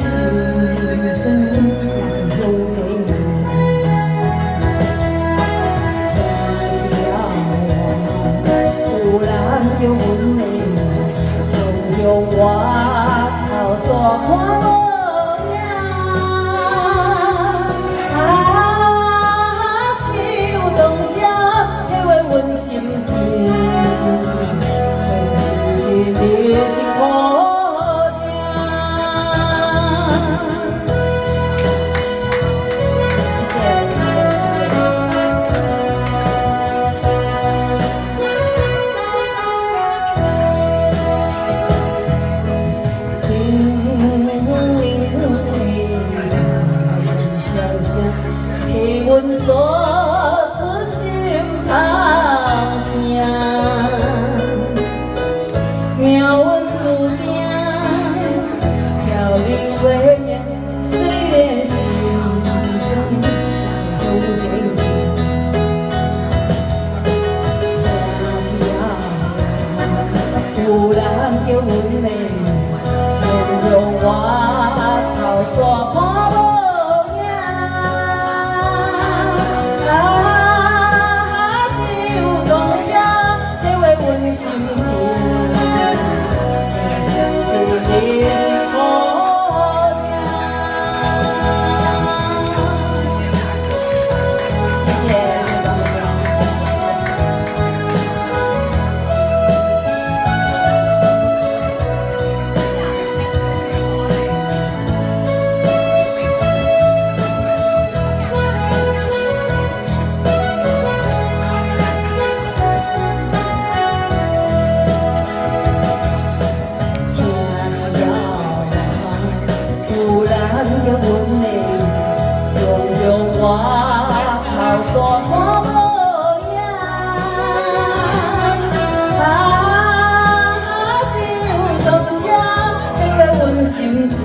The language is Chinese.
心酸也着向前行。听听有人叫阮的名，向我头山看无影。只有当时体会阮心情，心情你一苦。 替阮诉出心头痛，命运注定漂流的命，虽然心酸，也向前行。听听有人叫阮的名，向我头山看无。 心情，相知你是好情。谢谢，谢谢张明亮，谢谢，叫阮的用我头山看无影，只有当时体会阮心情。